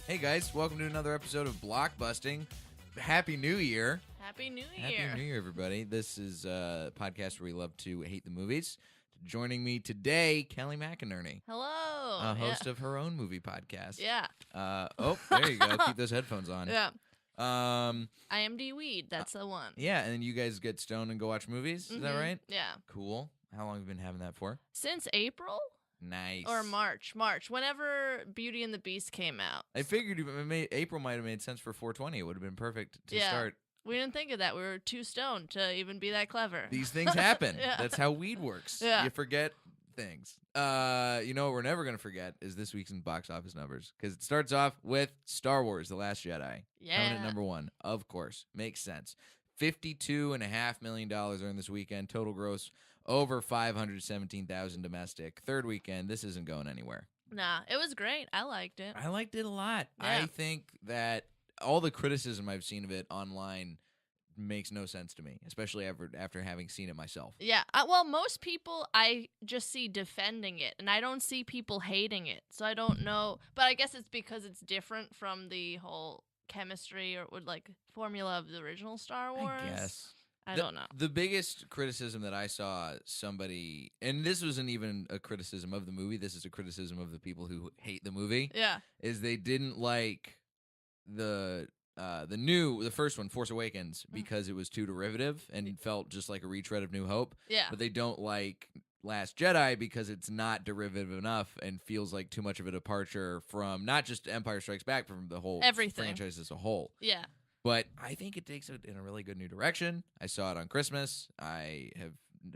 Hey guys, welcome to another episode of Blockbusting. Happy New Year. Happy New Year. Happy New Year, everybody. This is a podcast where we love to hate the movies. Joining me today, Kelly McInerney. Hello. Host of her own movie podcast. Yeah. There you go. Keep those headphones on. Yeah. I am D-Weed. That's the one. Yeah, and then you guys get stoned and go watch movies. Is that right? Yeah. Cool. How long have you been having that for? Since April? Nice. Or March. whenever Beauty and the Beast came out. I figured April might have made sense for 420. It would have been perfect to start. We didn't think of that. We were too stoned to even be that clever. These things happen. Yeah. That's how weed works. Yeah. You forget things. You know what we're never going to forget is this week's in box office numbers. Because it starts off with Star Wars: The Last Jedi. Yeah. Coming at number one. Of course. Makes sense. $52.5 million earned this weekend. Total gross over $517,000 domestic. Third weekend. This isn't going anywhere. Nah, it was great. I liked it. I liked it a lot. Yeah. I think that all the criticism I've seen of it online makes no sense to me, especially after having seen it myself. Yeah. Well, most people I just see defending it, and I don't see people hating it. So I don't know. But I guess it's because it's different from the whole chemistry or like formula of the original Star Wars. I guess. I don't know. The biggest criticism that I saw somebody, and this wasn't even a criticism of the movie, this is a criticism of the people who hate the movie, Yeah. is they didn't like the first one, Force Awakens, because it was too derivative and it felt just like a retread of New Hope. Yeah. But they don't like Last Jedi because it's not derivative enough and feels like too much of a departure from not just Empire Strikes Back, but from the whole Everything. franchise as a whole. Yeah. But I think it takes it in a really good new direction. I saw it on Christmas. I have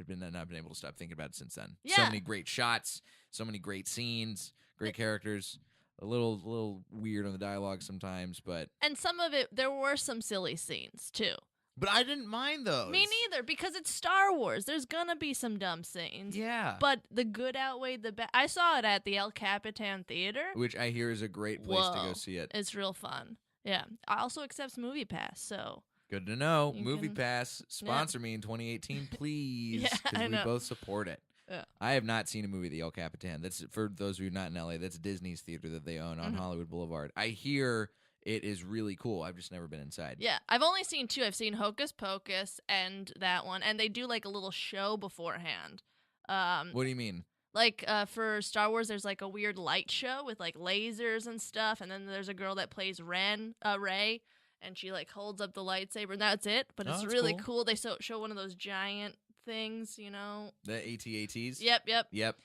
not been able to stop thinking about it since then. Yeah. So many great shots, so many great scenes, great characters. A little weird on the dialogue sometimes, but And some of it, there were some silly scenes, too. but I didn't mind those. Me neither, because it's Star Wars. There's gonna be some dumb scenes. Yeah. But the good outweighed the bad. I saw it at the El Capitan Theater. Which I hear is a great place to go see it. It's real fun. Yeah. I also accepts Movie Pass, so. Good to know. You Movie can- Pass, sponsor me in 2018, please. Yeah, I we know. both support it. Yeah. I have not seen a movie at the El Capitan. That's, for those of you not in LA, that's Disney's theater that they own on Hollywood Boulevard. I hear it is really cool. I've just never been inside. Yeah. I've only seen two. I've seen Hocus Pocus and that one. And they do like a little show beforehand. What do you mean? Like, for Star Wars, there's like a weird light show with like lasers and stuff. And then there's a girl that plays Rey. And she like holds up the lightsaber. And that's it. But it's that's really cool. cool. They show one of those giant things, you know. The AT-ATs? Yep. Yep.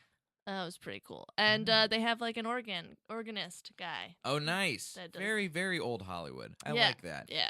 That was pretty cool. And they have like an organist guy. Oh, nice. That does- Very, very old Hollywood. I Yeah, like that. Yeah.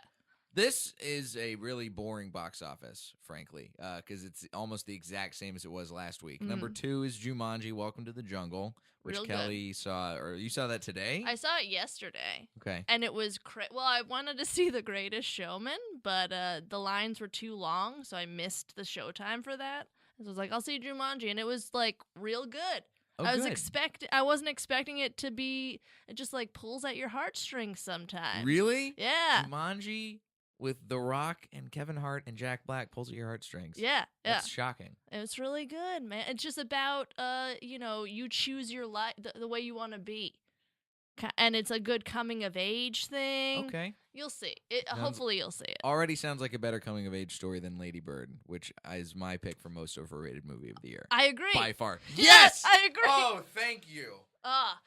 This is a really boring box office, frankly, because it's almost the exact same as it was last week. Number 2 is Jumanji: Welcome to the Jungle, which Real good. Kelly saw, or you saw that today? I saw it yesterday. Okay. And it was well, I wanted to see The Greatest Showman, but the lines were too long, so I missed the showtime for that. So I was like, I'll see Jumanji, and it was like real good. Oh, I was good. I wasn't expecting it to be. It just like pulls at your heartstrings sometimes. Really? Yeah. Jumanji with The Rock and Kevin Hart and Jack Black pulls at your heartstrings. Yeah. Yeah. That's shocking. It's really good, man. It's just about you choose your life the way you want to be. And it's a good coming of age thing. Okay. You'll see. Hopefully you'll see it. Already sounds like a better coming of age story than Lady Bird, which is my pick for most overrated movie of the year. I agree. By far. Yes, I agree. Oh, thank you.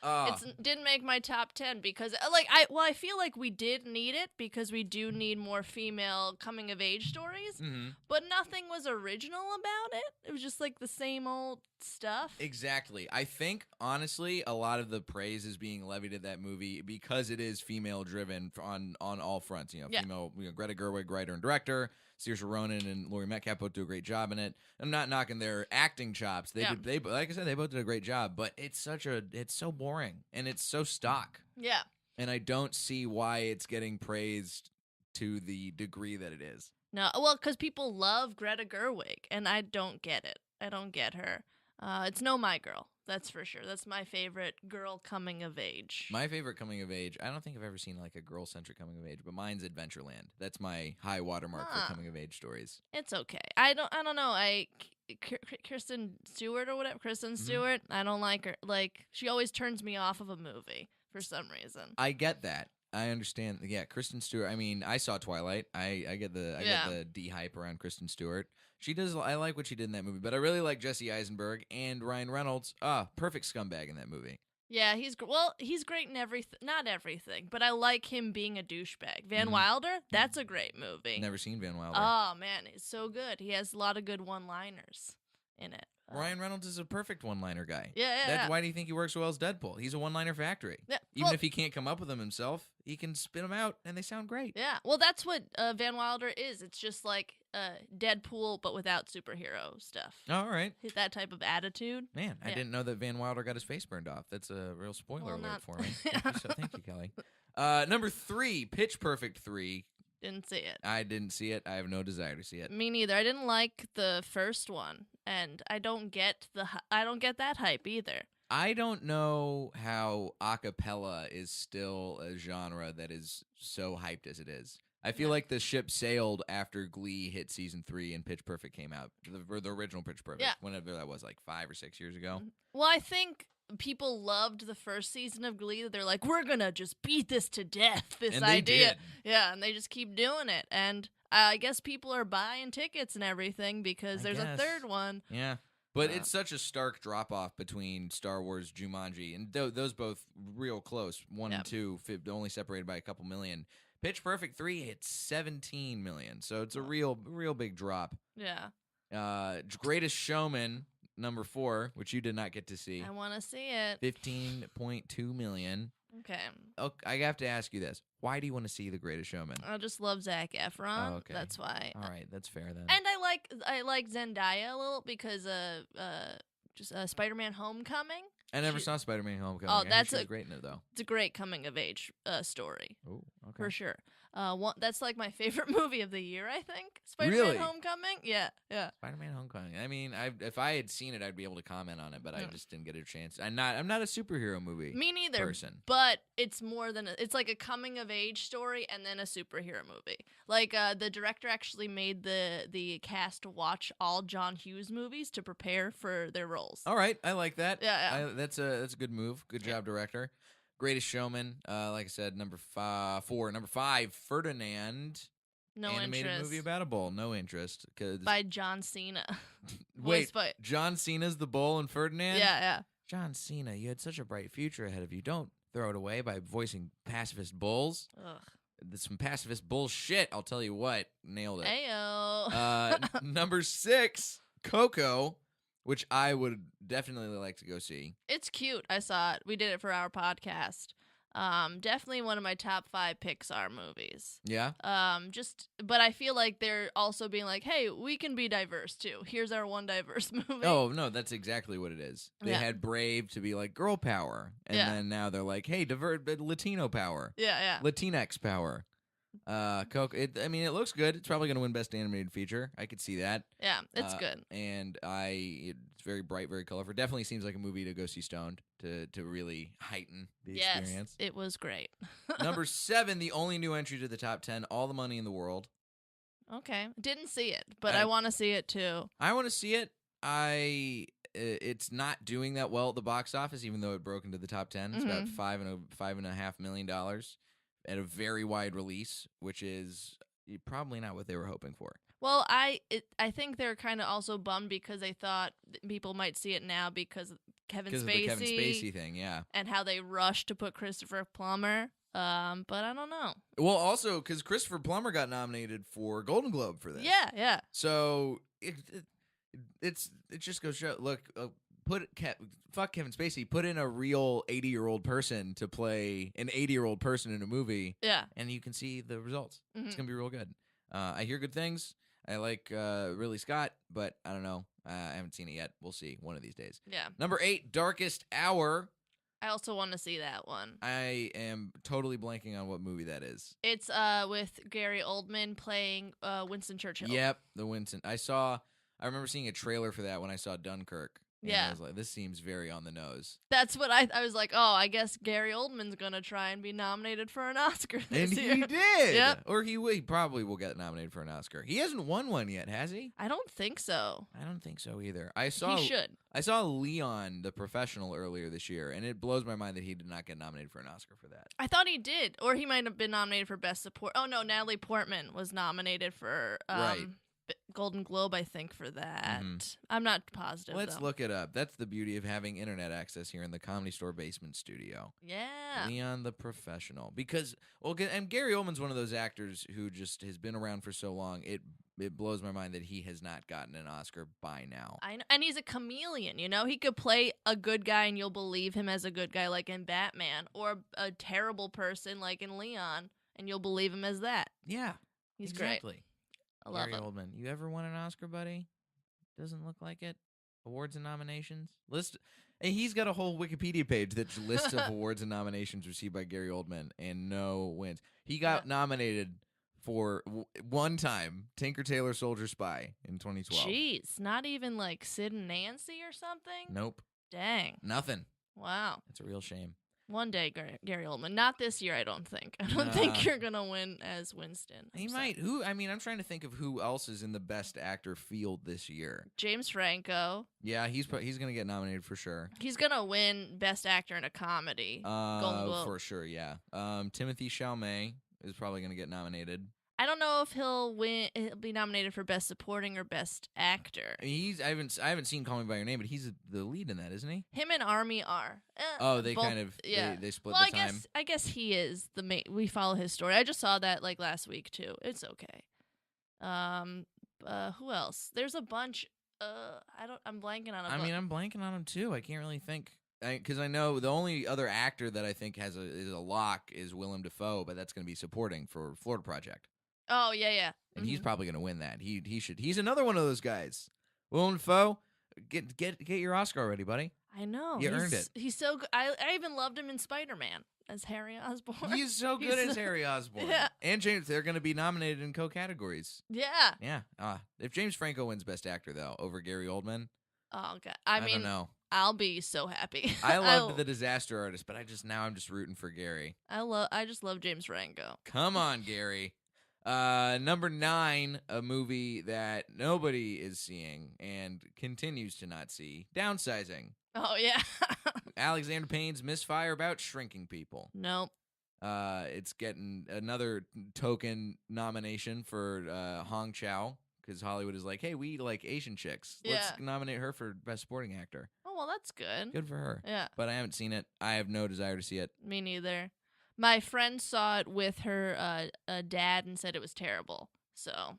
It didn't make my top 10 because I feel like we did need it because we do need more female coming of age stories, but nothing was original about it. It was just like the same old stuff. Exactly. I think, honestly, a lot of the praise is being levied at that movie because it is female-driven on all fronts. Yeah. Female, Greta Gerwig, writer and director. Saoirse Ronan and Laurie Metcalf both do a great job in it. I'm not knocking their acting chops. They like I said, they both did a great job. But it's so boring and it's so stock. Yeah. And I don't see why it's getting praised to the degree that it is. No, well, because people love Greta Gerwig, and I don't get it. I don't get her. It's no My Girl, that's for sure. That's my favorite girl coming of age. My favorite coming of age, I don't think I've ever seen like a girl-centric coming of age, but mine's Adventureland. That's my high watermark for coming of age stories. It's okay. I don't know. Kristen Stewart or whatever. Kristen Stewart. I don't like her. Like, she always turns me off of a movie. for some reason. I get that. I understand. Yeah, Kristen Stewart. I mean, I saw Twilight. I get the de-hype around Kristen Stewart. She does. I like what she did in that movie, but I really like Jesse Eisenberg and Ryan Reynolds. Perfect scumbag in that movie. Yeah, he's great in everything. Not everything, but I like him being a douchebag. Van Wilder, that's a great movie. Never seen Van Wilder. Oh man, it's so good. He has a lot of good one-liners in it. Ryan Reynolds is a perfect one-liner guy. Yeah. Why do you think he works so well as Deadpool? He's a one-liner factory. Yeah. Even if he can't come up with them himself, he can spit them out, and they sound great. Yeah. Well, that's what Van Wilder is. It's just like Deadpool, but without superhero stuff. All right. That type of attitude. Man, I didn't know that Van Wilder got his face burned off. That's a real spoiler alert for me. Thank you, Kelly. Number 3, Pitch Perfect 3. Didn't see it. I didn't see it. I have no desire to see it. Me neither. I didn't like the first one, and I don't get that hype either. I don't know how acapella is still a genre that is so hyped as it is. I feel like the ship sailed after Glee hit season 3 and Pitch Perfect came out. The original Pitch Perfect, whenever that was, like 5 or 6 years ago. Well, I think people loved the first season of Glee. They're like, we're gonna just beat this to death. This idea, yeah, and they just keep doing it. And I guess people are buying tickets and everything because there's a third one. Yeah, but it's such a stark drop off between Star Wars, Jumanji, and those both real close. 1 and 2, only separated by a couple million. Pitch Perfect 3 hit 17 million, so it's a real big drop. Yeah. Greatest Showman. Number 4, which you did not get to see. I want to see it. 15.2 million. Okay. I have to ask you this. Why do you want to see The Greatest Showman? I just love Zac Efron. Oh, okay. That's why. All right, that's fair then. And I like Zendaya a little because just Spider-Man: Homecoming. I never saw Spider-Man: Homecoming. Oh, that's great in it though. It's a great coming of age story. Oh, okay. For sure. That's like my favorite movie of the year, I think. Spider-Man: Homecoming. Yeah. Spider-Man: Homecoming. I mean, if I had seen it, I'd be able to comment on it, but I just didn't get a chance. I'm not a superhero movie. Me neither. Person. But it's more than it's like a coming of age story and then a superhero movie. Like the director actually made the cast watch all John Hughes movies to prepare for their roles. All right, I like that. Yeah. That's a good move. Good job, director. Greatest Showman, like I said, number 4. Number 5, Ferdinand. No animated interest. Movie about a bull. No interest. By John Cena. Wait, John Cena's the bull in Ferdinand? Yeah. John Cena, you had such a bright future ahead of you. Don't throw it away by voicing pacifist bulls. Ugh. That's some pacifist bullshit. I'll tell you what. Nailed it. Ayo. Number 6, Coco, which I would definitely like to go see. It's cute. I saw it. We did it for our podcast. Definitely one of my top 5 Pixar movies. Yeah. But I feel like they're also being like, hey, we can be diverse too. Here's our one diverse movie. Oh, no, that's exactly what it is. They had Brave to be like girl power. And then now they're like, hey, Latino power. Yeah. Latinx power. Coco, it looks good. It's probably going to win Best Animated Feature. I could see that. Yeah, it's good. And it's very bright, very colorful. Definitely seems like a movie to go see stoned to really heighten the experience. It was great. Number 7, the only new entry to the top 10, All the Money in the World. Okay, didn't see it, but I want to see it too. I want to see it. It's not doing that well at the box office, even though it broke into the top 10. It's about $5.5 million at a very wide release, which is probably not what they were hoping for. Well, I think they're kind of also bummed because they thought people might see it now because of Kevin Spacey. Because of the Kevin Spacey thing, yeah. And how they rushed to put Christopher Plummer. But I don't know. Well, also, because Christopher Plummer got nominated for Golden Globe for this. Yeah. So, it just goes show, look, fuck Kevin Spacey, put in a real 80-year-old person to play an 80-year-old person in a movie. Yeah. And you can see the results. Mm-hmm. It's going to be real good. I hear good things. I like Ridley Scott, but I don't know. I haven't seen it yet. We'll see one of these days. Yeah. Number 8, Darkest Hour. I also want to see that one. I am totally blanking on what movie that is. It's with Gary Oldman playing Winston Churchill. Yep, the Winston. I remember seeing a trailer for that when I saw Dunkirk. And Yeah. I was like, this seems very on the nose. That's what I was like, oh, I guess Gary Oldman's going to try and be nominated for an Oscar this year. And he did. Yep. Or he probably will get nominated for an Oscar. He hasn't won one yet, has he? I don't think so. I don't think so either. He should. I saw Leon, the Professional, earlier this year, and it blows my mind that he did not get nominated for an Oscar for that. I thought he did. Or he might have been nominated for Best Support. Oh, no, Natalie Portman was nominated for Golden Globe, I think, for that. I'm not positive. Let's look it up. That's the beauty of having internet access here in the Comedy Store basement studio. Yeah. Leon the Professional. Because, and Gary Oldman's one of those actors who just has been around for so long, it blows my mind that he has not gotten an Oscar by now. I know. And he's a chameleon, you know? He could play a good guy and you'll believe him as a good guy like in Batman, or a terrible person like in Leon, and you'll believe him as that. Yeah. He's exactly. great. I love Gary him. Oldman. You ever won an Oscar, buddy? Doesn't look like it. Awards and nominations list. And he's got a whole Wikipedia page that lists of awards and nominations received by Gary Oldman, and no wins. He got nominated for one time, Tinker Tailor Soldier Spy in 2012. Jeez, not even like Sid and Nancy or something? Nope. Dang. Nothing. Wow. It's a real shame. One day, Gary Oldman. Not this year, I don't think. I don't think you're going to win as Winston. He might. I'm trying to think of who else is in the Best Actor field this year. James Franco. Yeah, he's going to get nominated for sure. He's going to win Best Actor in a Comedy. Golden Globe. For sure, yeah. Timothy Chalamet is probably going to get nominated. I don't know if he'll be nominated for Best Supporting or Best Actor. I haven't seen Call Me by Your Name, but he's the lead in that, isn't he? Him and Army are. They both, kind of they split the time. I guess he is the main. We follow his story. I just saw that like last week too. It's okay. Who else? There's a bunch. I'm blanking on them. I'm blanking on them too. I can't really think. Because I know the only other actor that I think is a lock is Willem Dafoe, but that's going to be supporting for Florida Project. Oh, yeah. And he's probably going to win that. He should. He's another one of those guys. Willem Dafoe, get your Oscar already, buddy. I know. You earned it. He's so good. I even loved him in Spider-Man as Harry Osborn. He's so good as Harry Osborn. Yeah. And James, they're going to be nominated in co-categories. Yeah. Yeah. If James Franco wins Best Actor, though, over Gary Oldman. Oh, God. I mean, don't know. I'll be so happy. I loved The Disaster Artist, but I'm just rooting for Gary. I just love James Franco. Come on, Gary. Number 9, a movie that nobody is seeing and continues to not see. Downsizing. Oh, yeah. Alexander Payne's Misfire about shrinking people. Nope. It's getting another token nomination for Hong Chow, because Hollywood is like, hey, we like Asian chicks. Let's nominate her for Best Supporting Actor. Oh, well, that's good. Good for her. Yeah. But I haven't seen it. I have no desire to see it. Me neither. My friend saw it with her dad and said it was terrible. So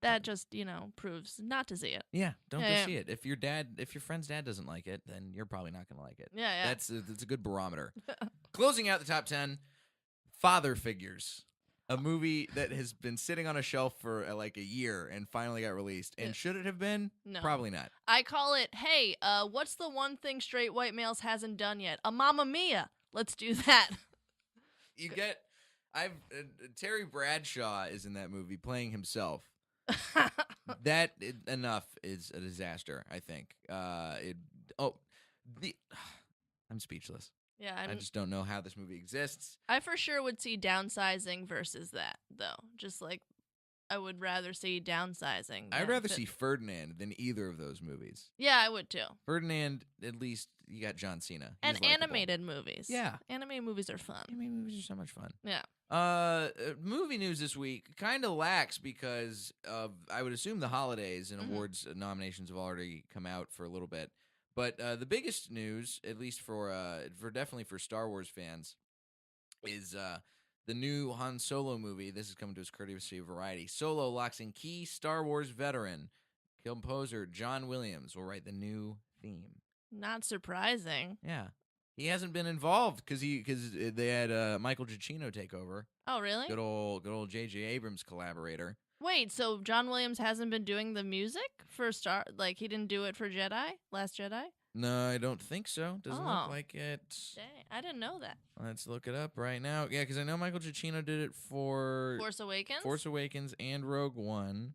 that just, proves not to see it. Yeah, don't go see it. If your friend's dad doesn't like it, then you're probably not going to like it. Yeah. That's a good barometer. Closing out the top 10, Father Figures. A movie that has been sitting on a shelf for like a year and finally got released. And should it have been? No. Probably not. I call it, hey, what's the one thing straight white males hasn't done yet? A Mamma Mia. Let's do that. Terry Bradshaw is in that movie playing himself. That enough is a disaster, I think. I'm speechless. Yeah, I just don't know how this movie exists. I for sure would see Downsizing versus that, though. Just like I would rather see Downsizing. I'd rather see Ferdinand than either of those movies. Yeah, I would too. Ferdinand, at least you got John Cena. And animated movies. Yeah. Animated movies are fun. Animated movies are so much fun. Yeah. Movie news this week kind of lacks because of, I would assume, the holidays and awards nominations have already come out for a little bit. But the biggest news, at least for definitely for Star Wars fans, is the new Han Solo movie. This is coming to us courtesy of Variety. Solo locks in key Star Wars veteran composer John Williams will write the new theme. Not surprising. Yeah, he hasn't been involved because they had Michael Giacchino take over. Oh, really? Good old J.J. Abrams collaborator. Wait, so John Williams hasn't been doing the music for he didn't do it for Last Jedi? No, I don't think so. Doesn't look like it. Dang, I didn't know that. Let's look it up right now. Yeah, because I know Michael Giacchino did it for Force Awakens? Force Awakens and Rogue One.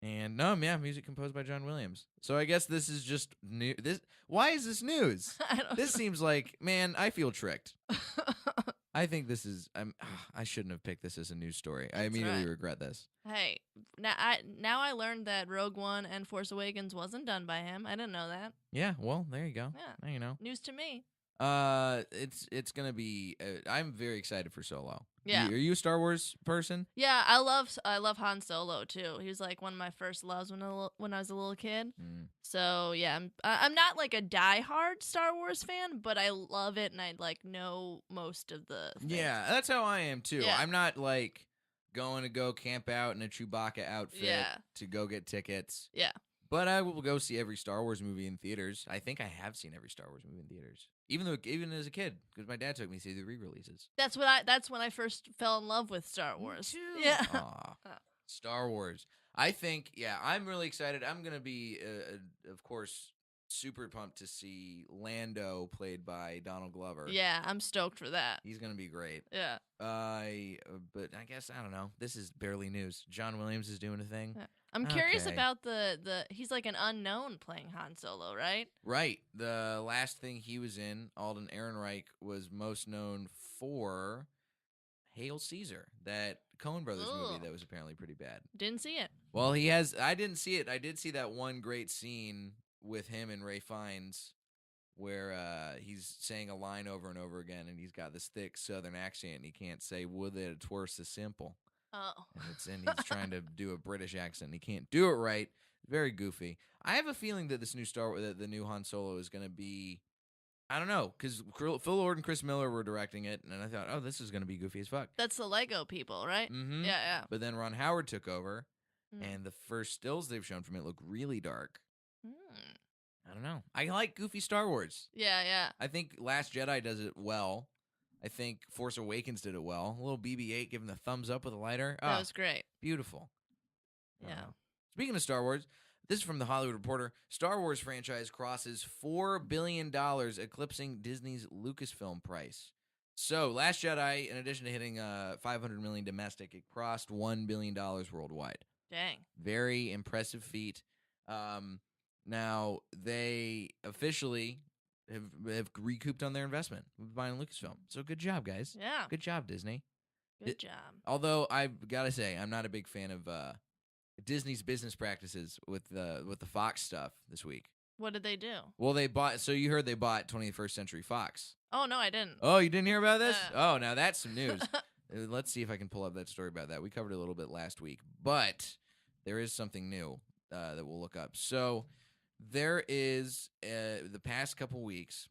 And music composed by John Williams. So I guess this is just new. Why is this news? I don't This know. seems like, man, I feel tricked. I think this is. I shouldn't have picked this as a news story. I immediately regret this. Hey, now I learned that Rogue One and Force Awakens wasn't done by him. I didn't know that. Yeah, well, there you go. Yeah, now you know. News to me. It's gonna be. I'm very excited for Solo. Yeah. Are you a Star Wars person? Yeah, I love Han Solo too. He was like one of my first loves when I was a little kid. So yeah, I'm not like a diehard Star Wars fan, but I love it and I like know most of the things. Yeah, that's how I am too. Yeah. I'm not like going to go camp out in a Chewbacca outfit to go get tickets. Yeah. But I will go see every Star Wars movie in theaters. I think I have seen every Star Wars movie in theaters, even as a kid, because my dad took me to see the re-releases. That's when I first fell in love with Star Wars. Me too. Yeah. Aw, Star Wars. I think, I'm really excited. I'm gonna be, of course, super pumped to see Lando played by Donald Glover. Yeah, I'm stoked for that. He's gonna be great. Yeah. But I guess I don't know. This is barely news. John Williams is doing a thing. Yeah. I'm curious about the he's like an unknown playing Han Solo, right? Right. The last thing he was in, Alden Ehrenreich, was most known for Hail Caesar, that Coen Brothers movie that was apparently pretty bad. Didn't see it. Well, I didn't see it. I did see that one great scene with him and Ray Fiennes where he's saying a line over and over again, and he's got this thick Southern accent, and he can't say, would it it were so simple. Oh. And he's trying to do a British accent, and he can't do it right. Very goofy. I have a feeling that this new the new Han Solo is going to be, I don't know, because Phil Lord and Chris Miller were directing it, and I thought, oh, this is going to be goofy as fuck. That's the Lego people, right? Mm-hmm. Yeah. But then Ron Howard took over, and the first stills they've shown from it look really dark. I don't know. I like goofy Star Wars. Yeah. I think Last Jedi does it well. I think Force Awakens did it well. A little BB-8 giving the thumbs up with a lighter. That was great. Beautiful. Yeah. Speaking of Star Wars, this is from the Hollywood Reporter. Star Wars franchise crosses $4 billion, eclipsing Disney's Lucasfilm price. So, Last Jedi, in addition to hitting $500 million domestic, it crossed $1 billion worldwide. Dang. Very impressive feat. Now, they officially have recouped on their investment with buying Lucasfilm. So good job, guys. Yeah. Good job, Disney. Good job. Although I've got to say, I'm not a big fan of Disney's business practices with the Fox stuff this week. What did they do? Well, they bought. So you heard they bought 21st Century Fox. Oh no, I didn't. Oh, you didn't hear about this? Oh, now that's some news. Let's see if I can pull up that story about that. We covered it a little bit last week, but there is something new that we'll look up. So there is the past couple weeks,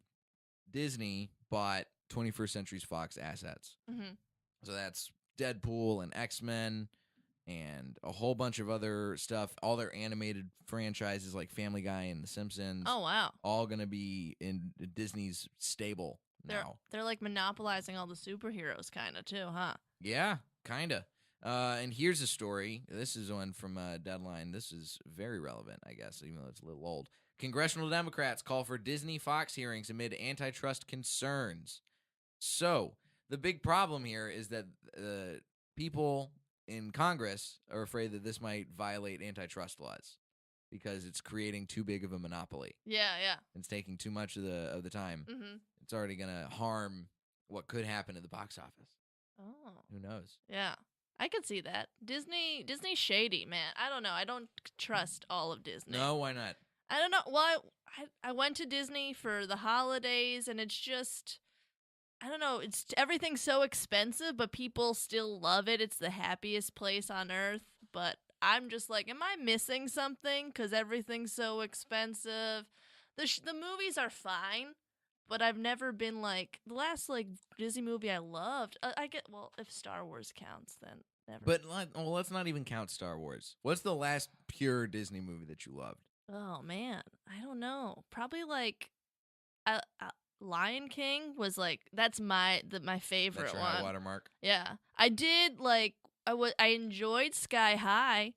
Disney bought 21st Century Fox assets. Mm-hmm. So that's Deadpool and X-Men and a whole bunch of other stuff. All their animated franchises like Family Guy and The Simpsons. Oh, wow. All going to be in Disney's stable now. They're like monopolizing all the superheroes kind of too, huh? Yeah, kind of. And here's a story. This is one from Deadline. This is very relevant, I guess, even though it's a little old. Congressional Democrats call for Disney Fox hearings amid antitrust concerns. So the big problem here is that people in Congress are afraid that this might violate antitrust laws because it's creating too big of a monopoly. Yeah. It's taking too much of the time. Mm-hmm. It's already going to harm what could happen at the box office. Oh. Who knows? Yeah. I could see that. Disney's shady, man. I don't know. I don't trust all of Disney. No, why not? I don't know. Well, I went to Disney for the holidays, and it's just, I don't know. Everything's so expensive, but people still love it. It's the happiest place on earth. But I'm just like, am I missing something? Because everything's so expensive. The movies are fine, but I've never been like, the last like Disney movie I loved. If Star Wars counts, then never. But let's not even count Star Wars. What's the last pure Disney movie that you loved? Oh man, I don't know. Probably like Lion King was like, that's my favorite That's your one. high watermark. Yeah, I did like I enjoyed Sky High.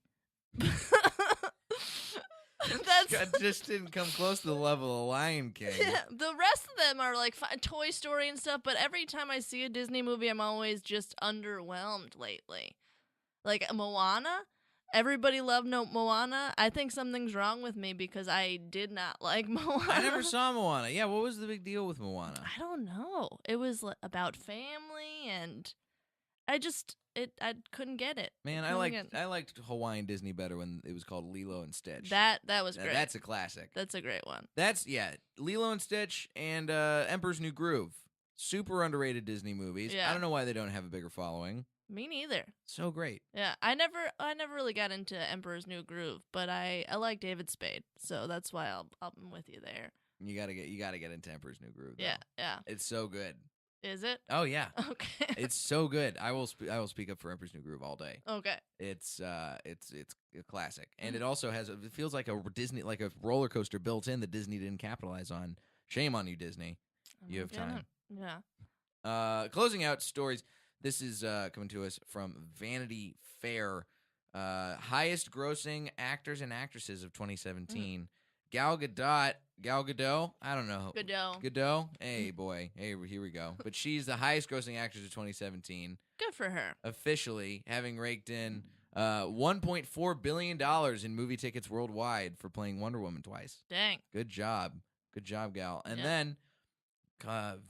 That just didn't come close to the level of Lion King. Yeah, the rest of them are like Toy Story and stuff, but every time I see a Disney movie, I'm always just underwhelmed lately. Like Moana, Everybody loved Moana. I think something's wrong with me because I did not like Moana. I never saw Moana. Yeah, what was the big deal with Moana? I don't know. It was about family, and I couldn't get it. Man, I liked Hawaiian Disney better when it was called Lilo and Stitch. That was great. That's a classic. That's a great one. Lilo and Stitch and Emperor's New Groove. Super underrated Disney movies. Yeah. I don't know why they don't have a bigger following. Me neither. So great. Yeah, I never really got into Emperor's New Groove, but I like David Spade, so that's why I'm with you there. You gotta get into Emperor's New Groove. Though. Yeah. It's so good. Is it? Oh yeah. Okay. It's so good. I will speak up for Emperor's New Groove all day. Okay. It's a classic, and it also has it feels like a Disney like a roller coaster built in that Disney didn't capitalize on. Shame on you, Disney. You have time. Yeah. Closing out stories. This is coming to us from Vanity Fair. Highest grossing actors and actresses of 2017. Gal Gadot, I don't know. Gadot? Hey, boy. Hey, here we go. But she's the highest grossing actress of 2017. Good for her. Officially, having raked in $1.4 billion in movie tickets worldwide for playing Wonder Woman twice. Dang. Good job. Good job, gal. And then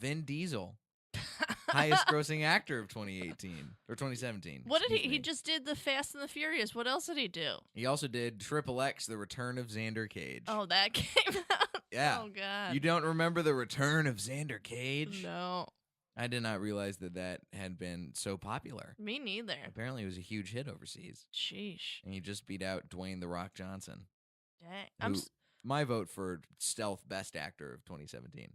Vin Diesel. Highest grossing actor of 2018 or 2017. What did he just did the Fast and the Furious. What else did he do? He also did XXX, The Return of Xander Cage. Oh, that came out. Yeah. Oh god. You don't remember The Return of Xander Cage? No. I did not realize that had been so popular. Me neither. Apparently it was a huge hit overseas. Sheesh. And he just beat out Dwayne The Rock Johnson. Dang. My vote for stealth best actor of 2017.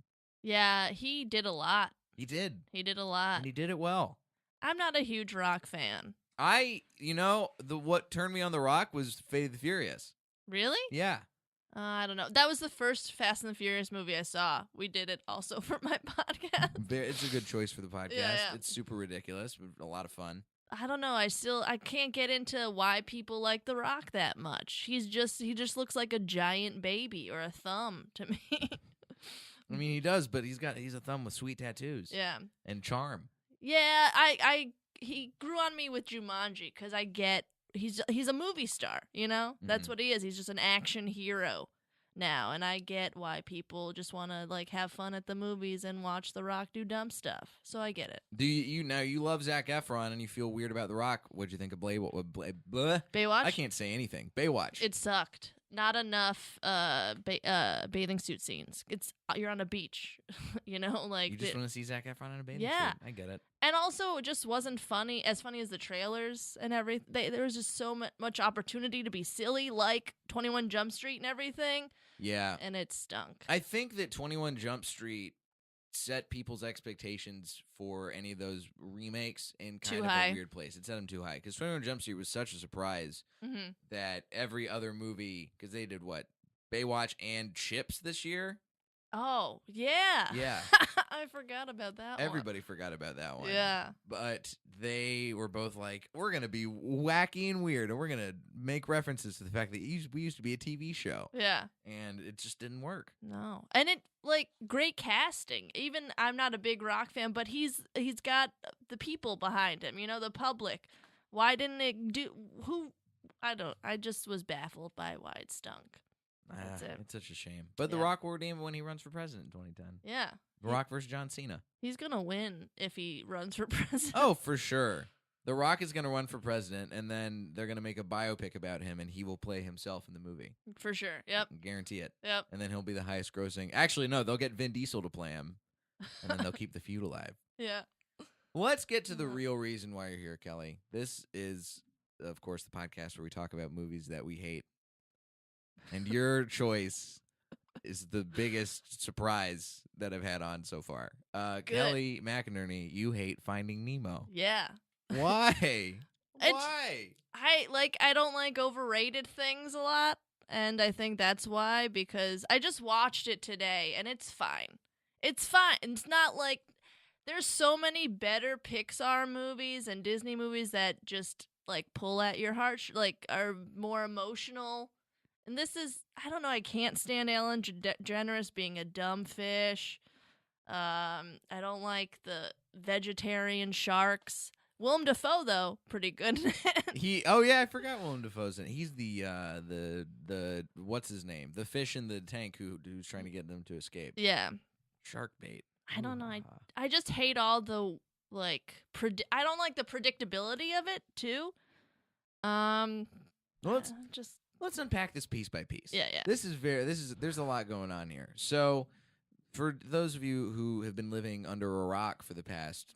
Yeah, he did a lot. He did. He did a lot. And he did it well. I'm not a huge Rock fan. What turned me on The Rock was Fate of the Furious. Really? Yeah. I don't know. That was the first Fast and the Furious movie I saw. We did it also for my podcast. It's a good choice for the podcast. Yeah. It's super ridiculous, but a lot of fun. I don't know. I can't get into why people like The Rock that much. He just looks like a giant baby or a thumb to me. I mean, he does, but he's a thumb with sweet tattoos. Yeah. And charm. Yeah, he grew on me with Jumanji because I get he's a movie star, you know? That's what he is. He's just an action hero now, and I get why people just want to like have fun at the movies and watch The Rock do dumb stuff. So I get it. Do you love Zac Efron and you feel weird about The Rock? What'd you think of Baywatch? I can't say anything. Baywatch. It sucked. Not enough bathing suit scenes. You're on a beach, you know, like you just want to see Zac Efron in a bathing suit. I get it. And also, it just wasn't funny as the trailers and everything. There was just so much opportunity to be silly, like 21 Jump Street and everything. Yeah, and it stunk. I think that 21 Jump Street set people's expectations for any of those remakes in kind of a weird place. It set them too high because 21 Jump Street was such a surprise that every other movie, because they did what, Baywatch and Chips this year. Oh yeah, yeah. I forgot about that. Everybody forgot about that one. Yeah, but they were both like, "We're gonna be wacky and weird, and we're gonna make references to the fact that we used to be a TV show." Yeah, and it just didn't work. No, and it great casting. Even I'm not a big Rock fan, but he's got the people behind him. You know, the public. Why didn't it do? I just was baffled by why it stunk. That's it. It's such a shame. But The Rock will redeem when he runs for president in 2010. Yeah. The Rock versus John Cena. He's going to win if he runs for president. Oh, for sure. The Rock is going to run for president, and then they're going to make a biopic about him, and he will play himself in the movie. For sure. Yep. Guarantee it. Yep. And then he'll be the highest grossing. Actually, no, they'll get Vin Diesel to play him, and then they'll keep the feud alive. Yeah. Let's get to the real reason why you're here, Kelly. This is, of course, the podcast where we talk about movies that we hate. And your choice is the biggest surprise that I've had on so far. Kelly McInerney, you hate Finding Nemo. Yeah. Why? Why? I don't like overrated things a lot, and I think that's why, because I just watched it today, and it's fine. It's fine. It's not like there's so many better Pixar movies and Disney movies that just pull at your heart, are more emotional. And this is, I don't know, I can't stand Ellen DeGeneres being a dumb fish. I don't like the vegetarian sharks. Willem Dafoe, though, pretty good. I forgot Willem Dafoe's in it. He's the what's his name? The fish in the tank who's trying to get them to escape. Yeah. Shark bait. I don't know. I just hate all the I don't like the predictability of it too. Let's unpack this piece by piece. Yeah. There's a lot going on here. So, for those of you who have been living under a rock for the past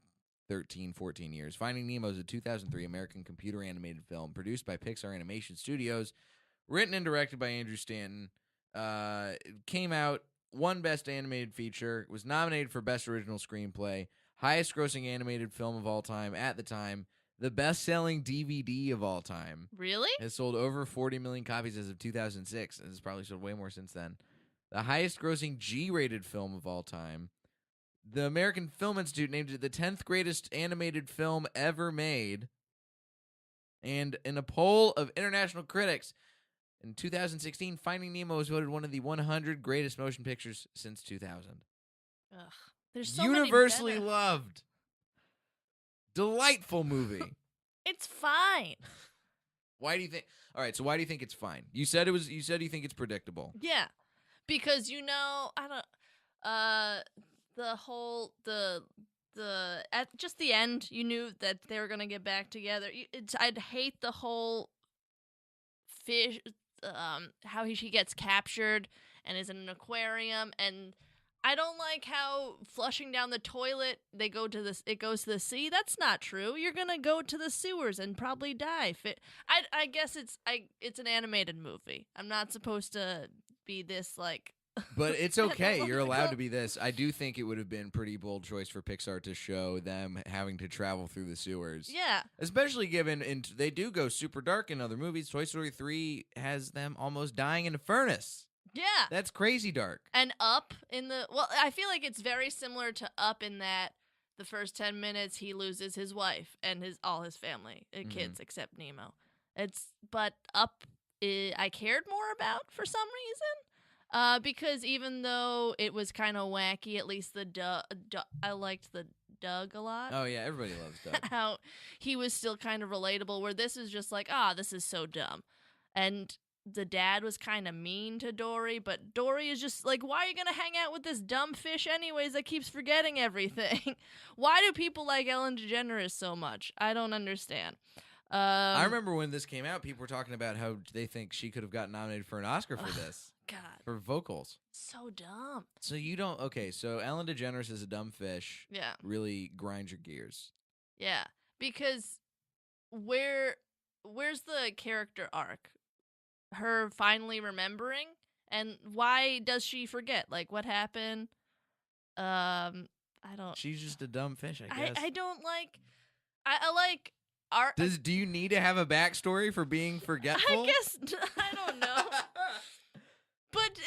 13, 14 years, Finding Nemo is a 2003 American computer animated film produced by Pixar Animation Studios, written and directed by Andrew Stanton. It came out, won Best Animated Feature, was nominated for Best Original Screenplay, highest grossing animated film of all time at the time, the best-selling DVD of all time. Really? Has sold over 40 million copies as of 2006, and has probably sold way more since then. The highest-grossing G-rated film of all time. The American Film Institute named it the 10th greatest animated film ever made. And in a poll of international critics, in 2016, Finding Nemo was voted one of the 100 greatest motion pictures since 2000. Ugh, there's so universally many loved. Delightful movie. It's fine. Why do you think? All right, so why do you think it's fine? You said you think it's predictable. Yeah, because I don't. At just the end, you knew that they were gonna get back together. I'd hate the whole fish, how she gets captured and is in an aquarium, and I don't like how flushing down the toilet it goes to the sea. That's not true. You're gonna go to the sewers and probably die. I guess it's an animated movie. I'm not supposed to be this like. But it's okay. You're allowed to be this. I do think it would have been a pretty bold choice for Pixar to show them having to travel through the sewers. Yeah. Especially given they do go super dark in other movies. Toy Story 3 has them almost dying in a furnace. Yeah. That's crazy dark. And Up I feel like it's very similar to Up in that the first 10 minutes he loses his wife and all his family, kids except Nemo. But Up I cared more about for some reason. Because even though it was kind of wacky, at least I liked the Doug a lot. Oh, yeah, everybody loves Doug. How he was still kind of relatable, where this is just like, this is so dumb. And the dad was kind of mean to Dory, but Dory is just like, why are you going to hang out with this dumb fish anyways that keeps forgetting everything? Why do people like Ellen DeGeneres so much? I don't understand. I remember when this came out, people were talking about how they think she could have gotten nominated for an Oscar for this. God. For vocals. So dumb. So you don't... Okay, so Ellen DeGeneres is a dumb fish. Yeah. Really grinds your gears. Yeah, because where's the character arc? Her finally remembering? And why does she forget? Like, what happened? I don't... She's just a dumb fish, I guess. I don't like... I like... Do you need to have a backstory for being forgetful? I guess... I don't know. But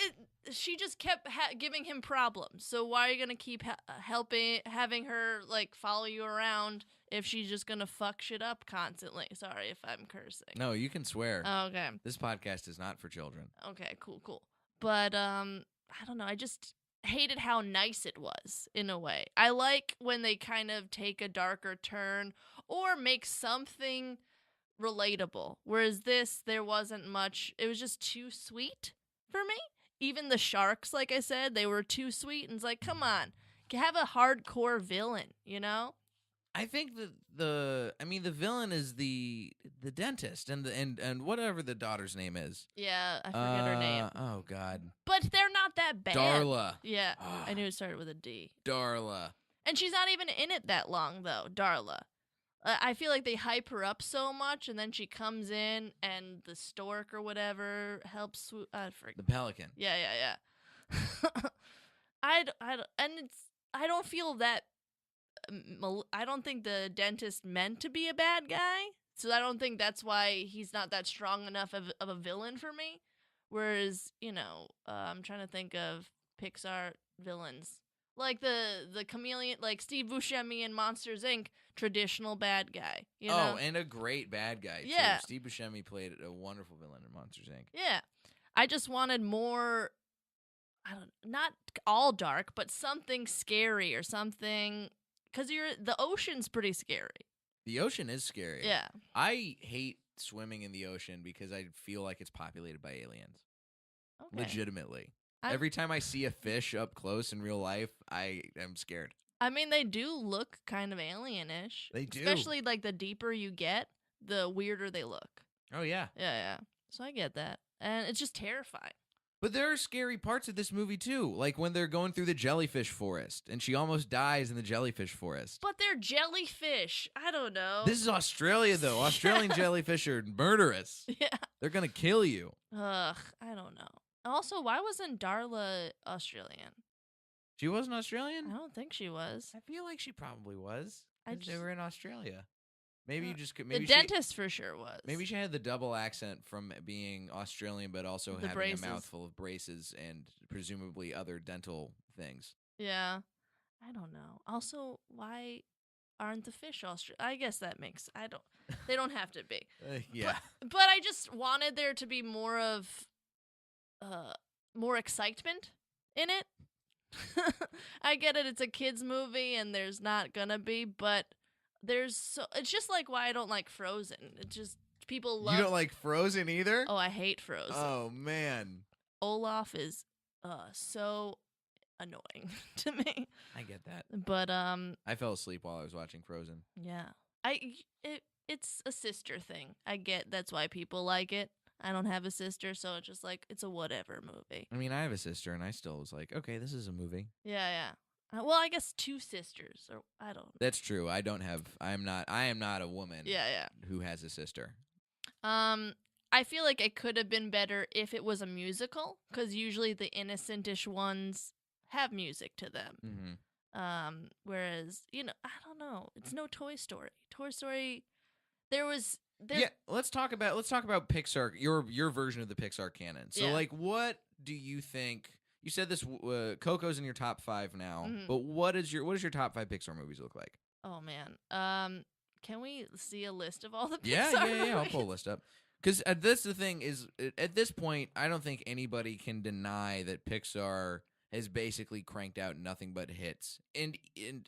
she just kept giving him problems. So why are you gonna keep having her like follow you around if she's just gonna fuck shit up constantly? Sorry if I'm cursing. No, you can swear. Oh, okay. This podcast is not for children. Okay, cool. But I don't know. I just hated how nice it was in a way. I like when they kind of take a darker turn or make something relatable. Whereas there wasn't much. It was just too sweet. For me, even the sharks, like I said, they were too sweet, and it's like, come on, have a hardcore villain, you know? I think the villain is the dentist and whatever the daughter's name is. Yeah, I forget her name. Oh God. But they're not that bad. Darla. Yeah, I knew it started with a D. Darla. And she's not even in it that long though, Darla. I feel like they hype her up so much, and then she comes in, and the stork or whatever helps. The pelican. Yeah. I don't feel that. I don't think the dentist meant to be a bad guy, so I don't think that's why he's not that strong enough of a villain for me. Whereas, I'm trying to think of Pixar villains. Like the chameleon, like Steve Buscemi in Monsters, Inc., traditional bad guy, you know? Oh, and a great bad guy, yeah. too. Steve Buscemi played a wonderful villain in Monsters, Inc. Yeah. I just wanted more, not all dark, but something scary or something, because the ocean's pretty scary. The ocean is scary. Yeah. I hate swimming in the ocean because I feel like it's populated by aliens. Okay. Legitimately. Every time I see a fish up close in real life, I am scared. I mean, they do look kind of alien-ish. They do. Especially, like, the deeper you get, the weirder they look. Oh, yeah. Yeah. So I get that. And it's just terrifying. But there are scary parts of this movie, too. Like when they're going through the jellyfish forest, and she almost dies in the jellyfish forest. But they're jellyfish. I don't know. This is Australia, though. Australian jellyfish are murderous. Yeah. They're going to kill you. Ugh, I don't know. Also, why wasn't Darla Australian? She wasn't Australian? I don't think she was. I feel like she probably was. They were in Australia. Maybe you just could. The dentist for sure was. Maybe she had the double accent from being Australian, but also having braces. a mouthful of braces and presumably other dental things. Yeah. I don't know. Also, why aren't the fish Australian? I guess that makes. They don't have to be. Yeah. But I just wanted there to be more of, more excitement in it. I get it. It's a kids movie, and there's not gonna be, but. It's just like why I don't like Frozen. It's just people love. You don't like Frozen either? Oh, I hate Frozen. Oh man, Olaf is so annoying to me. I get that. But I fell asleep while I was watching Frozen. Yeah, it's a sister thing. I get that's why people like it. I don't have a sister, so it's just like it's a whatever movie. I mean, I have a sister, and I still was like, okay, this is a movie. Yeah. Well, I guess two sisters, or I don't know. That's true. I am not a woman. Yeah. Who has a sister? I feel like it could have been better if it was a musical, because usually the innocentish ones have music to them. Mm-hmm. Whereas I don't know. It's no Toy Story. Toy Story, Yeah, let's talk about Pixar. Your version of the Pixar canon. So, like, what do you think? You said this Coco's in your top 5 now, but what does your top 5 Pixar movies look like? Oh man, can we see a list of all the Pixar Yeah. movies? I'll pull a list up because the thing is, at this point, I don't think anybody can deny that Pixar has basically cranked out nothing but hits, and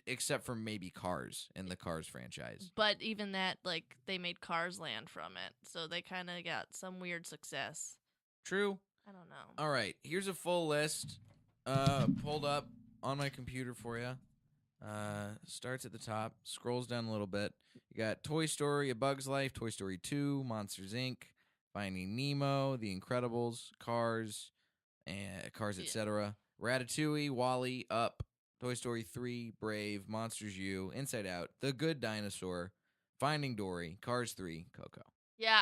except for maybe Cars and the Cars franchise. But even that, like, they made Cars Land from it, so they kind of got some weird success. True. I don't know. All right, here's a full list pulled up on my computer for you. Starts at the top, scrolls down a little bit. You got Toy Story, A Bug's Life, Toy Story 2, Monsters, Inc., Finding Nemo, The Incredibles, Cars, etc. Ratatouille, Wall-E, Up, Toy Story 3, Brave, Monsters U, Inside Out, The Good Dinosaur, Finding Dory, Cars 3, Coco. Yeah,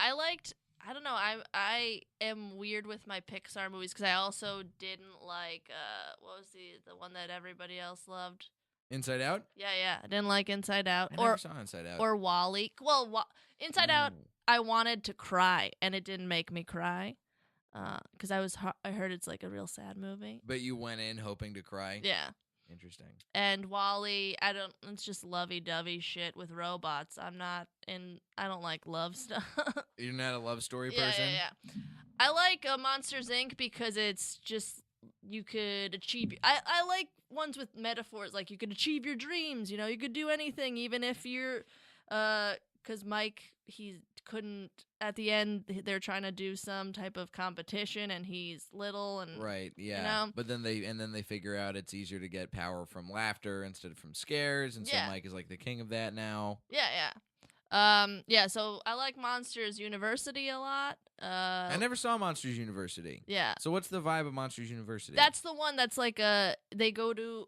I don't know. I am weird with my Pixar movies because I also didn't like what was the one that everybody else loved? Inside Out? Yeah. I didn't like Inside Out. I never saw Inside Out. Or Wall-E. Well, Inside Out, I wanted to cry, and it didn't make me cry because I heard it's like a real sad movie. But you went in hoping to cry? Yeah. Interesting. And Wall-E, it's just lovey-dovey shit with robots. I don't like love stuff. You're not a love story person? Yeah. I like Monsters, Inc. because it's just, you could achieve, I like ones with metaphors, like you could achieve your dreams, you could do anything, even if you're, because Mike, he couldn't, at the end, they're trying to do some type of competition, and he's little, and right, yeah. But then they figure out it's easier to get power from laughter instead of from scares, and so Mike is like the king of that now. Yeah. So I like Monsters University a lot. I never saw Monsters University. Yeah. So what's the vibe of Monsters University? That's the one that's like they go to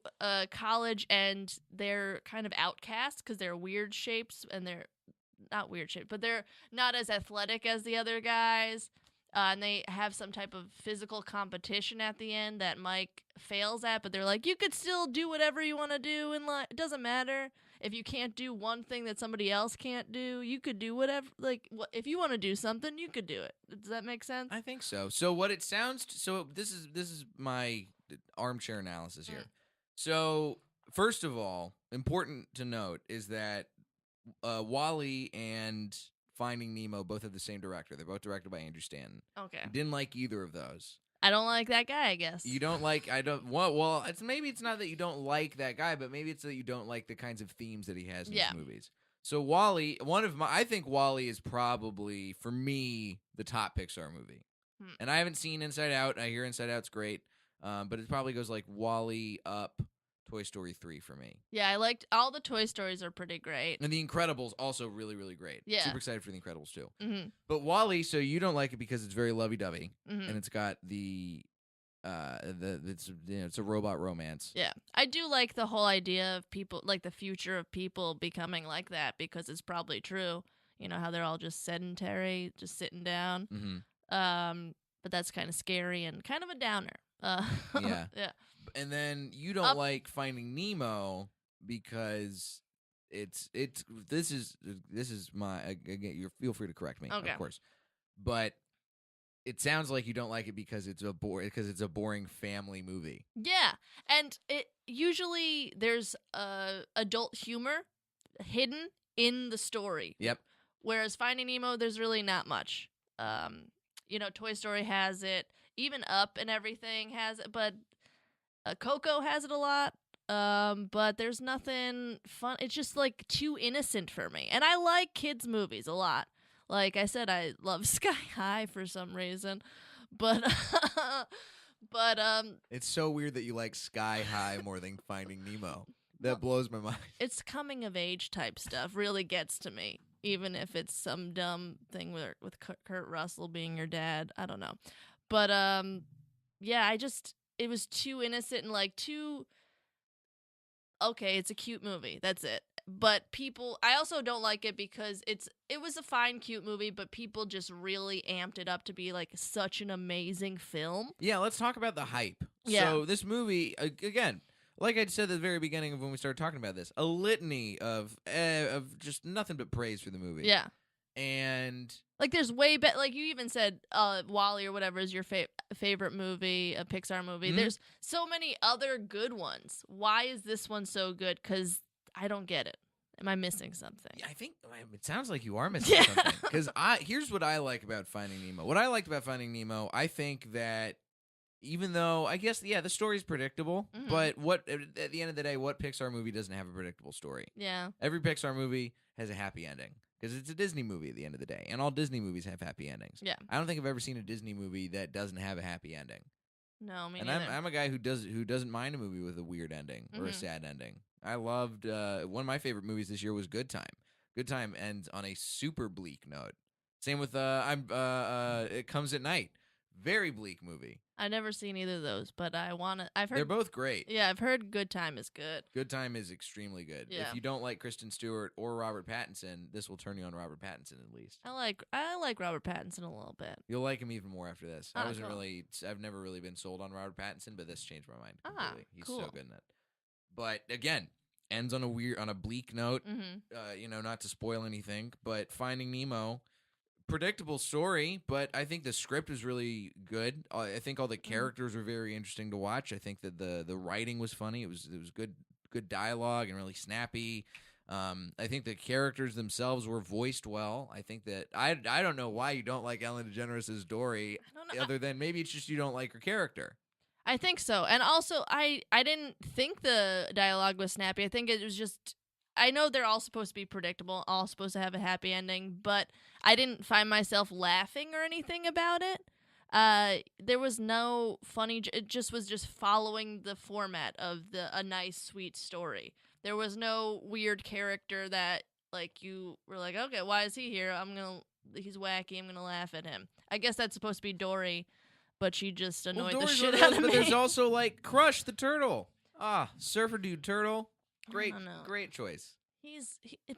college and they're kind of outcast because they're weird shapes, and they're not weird shaped, but they're not as athletic as the other guys. And they have some type of physical competition at the end that Mike fails at, but they're like, you could still do whatever you want to do in life. It doesn't matter. If you can't do one thing that somebody else can't do, you could do whatever. Like, if you want to do something, you could do it. Does that make sense? I think so. So what it sounds... So this is my armchair analysis here. So, first of all, important to note is that Wall-E and Finding Nemo both have the same director. They're both directed by Andrew Stanton. Okay. Didn't like either of those. I don't like that guy, I guess. You don't like... Well, it's not that you don't like that guy, but maybe it's that you don't like the kinds of themes that he has in his movies. So Wall-E, I think Wall-E is probably, for me, the top Pixar movie. And I haven't seen Inside Out. I hear Inside Out's great. But it probably goes like Wall-E up Toy Story 3 for me. Yeah, I liked all the Toy Stories are pretty great. And The Incredibles also really, really great. Yeah. Super excited for The Incredibles too. Mm-hmm. But Wall-E, so you don't like it because it's very lovey-dovey. Mm-hmm. And it's got it's a robot romance. Yeah. I do like the whole idea of people, like the future of people becoming like that, because it's probably true. You know, how they're all just sedentary, just sitting down. Mm-hmm. But that's kind of scary and kind of a downer. Yeah. Yeah. And then you don't like Finding Nemo because this is my, again, you feel free to correct me, okay. of course. But it sounds like you don't like it because it's a boring family movie. Yeah. And it usually there's adult humor hidden in the story. Yep. Whereas Finding Nemo, there's really not much. You know, Toy Story has it. Even Up and everything has it. But Coco has it a lot. But there's nothing fun. It's just like too innocent for me. And I like kids' movies a lot. Like I said, I love Sky High for some reason. But it's so weird that you like Sky High more than Finding Nemo. That blows my mind. It's coming of age type stuff really gets to me, even if it's some dumb thing with Kurt Russell being your dad. I don't know. But yeah, it was too innocent and like too okay, it's a cute movie. That's it. But I also don't like it because it was a fine, cute movie, but people just really amped it up to be like such an amazing film. Yeah, let's talk about the hype. Yeah. So this movie, again, like I said at the very beginning of when we started talking about this, a litany of just nothing but praise for the movie. Yeah. And like there's way better, like you even said Wall-E or whatever is your favorite movie, a Pixar movie. Mm-hmm. There's so many other good ones. Why is this one so good? Because I don't get it. Am I missing something? I think it sounds like you are missing something. Because here's what I like about Finding Nemo. What I liked about Finding Nemo, I think that even though I guess the story's predictable, mm-hmm. but at the end of the day, what Pixar movie doesn't have a predictable story? Yeah. Every Pixar movie has a happy ending because it's a Disney movie at the end of the day, and all Disney movies have happy endings. Yeah. I don't think I've ever seen a Disney movie that doesn't have a happy ending. No, me and neither. I'm a guy who doesn't mind a movie with a weird ending or a sad ending. I loved one of my favorite movies this year was Good Time. Good Time ends on a super bleak note. Same with It Comes at Night. Very bleak movie. I've never seen either of those, but I've heard they're both great. Yeah, I've heard Good Time is good. Good Time is extremely good. Yeah. If you don't like Kristen Stewart or Robert Pattinson, this will turn you on Robert Pattinson at least. I like Robert Pattinson a little bit. You'll like him even more after this. Cool. I've never really been sold on Robert Pattinson, but this changed my mind completely. He's cool. so good in it. But again, ends on a bleak note. Mm-hmm. Not to spoil anything, but Finding Nemo, predictable story, but I think the script was really good. I think all the characters were very interesting to watch. I think that the writing was funny. It was good dialogue and really snappy. I think the characters themselves were voiced well. I think that I don't know why you don't like Ellen DeGeneres' Dory, other than maybe it's just you don't like her character. I think so. And also, I didn't think the dialogue was snappy. I think it was just... I know they're all supposed to be predictable, all supposed to have a happy ending, but I didn't find myself laughing or anything about it. There was no funny... It just was just following the format of a nice, sweet story. There was no weird character that, like, you were like, okay, why is he here? He's wacky, I'm gonna laugh at him. I guess that's supposed to be Dory, but she just annoyed the shit out of me. But there's also, like, Crush the Turtle. Surfer Dude Turtle. Great choice.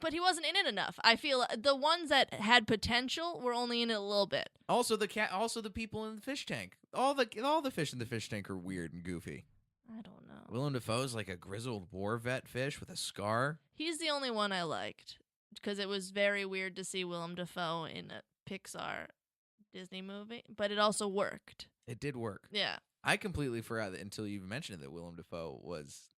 But he wasn't in it enough. I feel the ones that had potential were only in it a little bit. Also the people in the fish tank. All the fish in the fish tank are weird and goofy. I don't know. Willem Dafoe's like a grizzled war vet fish with a scar. He's the only one I liked because it was very weird to see Willem Dafoe in a Pixar Disney movie, but it also worked. It did work. Yeah. I completely forgot until you mentioned it that Willem Dafoe was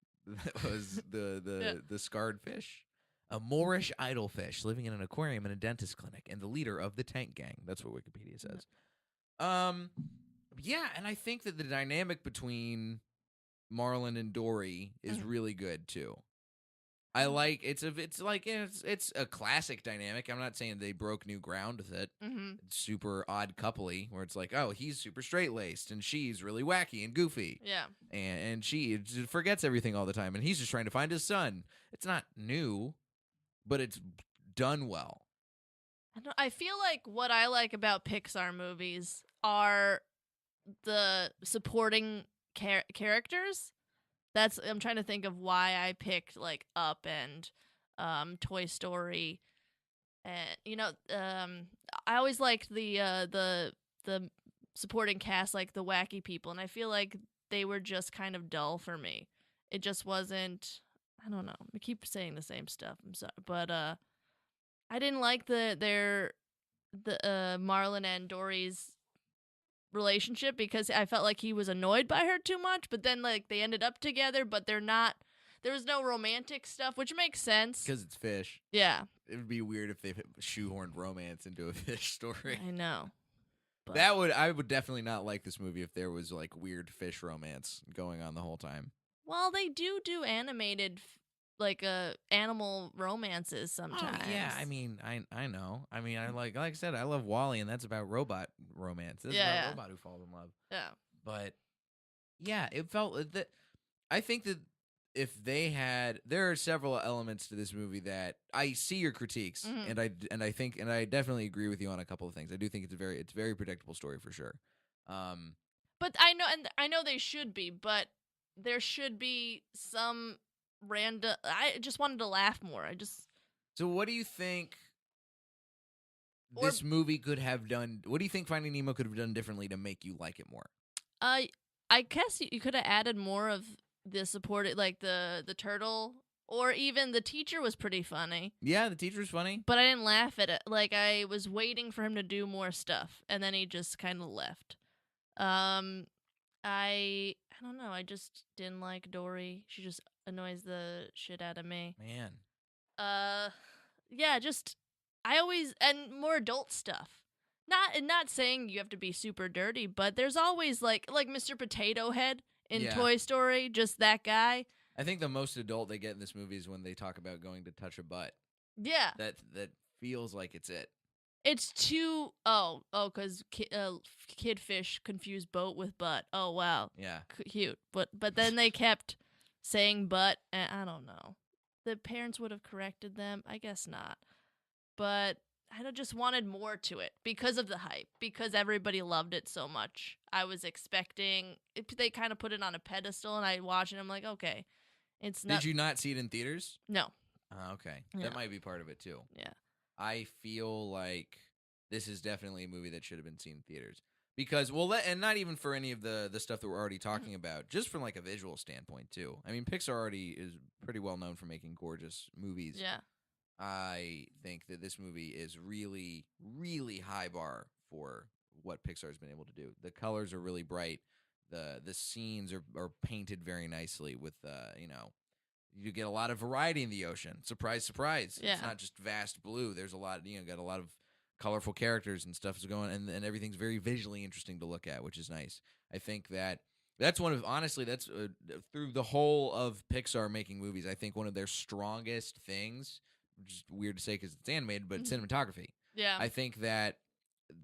the scarred fish. A Moorish idolfish living in an aquarium in a dentist clinic and the leader of the tank gang. That's what Wikipedia says. Yeah, and I think that the dynamic between Marlin and Dory is really good too. I like it's a classic dynamic. I'm not saying they broke new ground with it. Mm-hmm. It's super odd coupley where it's like, oh, he's super straight laced and she's really wacky and goofy. Yeah. And she just forgets everything all the time and he's just trying to find his son. It's not new, but it's done well. I feel like what I like about Pixar movies are the supporting characters. I'm trying to think of why I picked like Up and Toy Story, and I always liked the supporting cast, like the wacky people, and I feel like they were just kind of dull for me. It just wasn't. I don't know. I keep saying the same stuff. I'm sorry, but I didn't like the Marlon and Dory's relationship because I felt like he was annoyed by her too much, but then like they ended up together, but they're not. There was no romantic stuff, which makes sense Because it's fish. Yeah, It would be weird if they shoehorned romance into a fish story. I know. But I would definitely not like this movie if there was like weird fish romance going on the whole time. well, they do animated like animal romances sometimes. Oh, yeah, I mean, I know. I mean, I like I said, I love Wall-E, and that's about robot romance. This is about a robot who falls in love. Yeah. But yeah, it felt that. I think that if they had, there are several elements to this movie that I see your critiques, Mhm. and I definitely agree with you on a couple of things. I do think it's a very predictable story for sure. But I know they should be, but there should be some random. I just wanted to laugh more. So what do you think Or- this movie could have done? What do you think Finding Nemo could have done differently to make you like it more? I guess you could have added more of the supported, like the turtle, or even the teacher was pretty funny. Yeah, the teacher's funny. But I didn't laugh at it. Like I was waiting for him to do more stuff, and then he just kind of left. I don't know. I just didn't like Dory. She just annoys the shit out of me. Man. Yeah, just I always and more adult stuff. Not saying you have to be super dirty, but there's always like Mr. Potato Head in Toy Story, just that guy. I think the most adult they get in this movie is when they talk about going to touch a butt. Yeah. That feels like it's it. It's too because kid fish confuse boat with butt. Oh wow. Yeah. Cute. But then they kept saying butt, and I don't know. The parents would have corrected them. I guess not. But I just wanted more to it because of the hype, because everybody loved it so much. I was expecting they kind of put it on a pedestal, and I watched it. And I'm like, okay, it's not. Did you not see it in theaters? No. Okay. Yeah. That might be part of it too. Yeah. I feel like this is definitely a movie that should have been seen in theaters because, and not even for any of the stuff that we're already talking about, just from like a visual standpoint too. I mean, Pixar already is pretty well known for making gorgeous movies. Yeah. I think that this movie is really, really high bar for what Pixar has been able to do. The colors are really bright. The scenes are painted very nicely with, you get a lot of variety in the ocean. Surprise, surprise. Yeah. It's not just vast blue. There's a lot, got a lot of colorful characters and stuff is going, and everything's very visually interesting to look at, which is nice. I think that's one of, honestly, that's through the whole of Pixar making movies, I think one of their strongest things, which is weird to say because it's animated, but cinematography. Yeah. I think that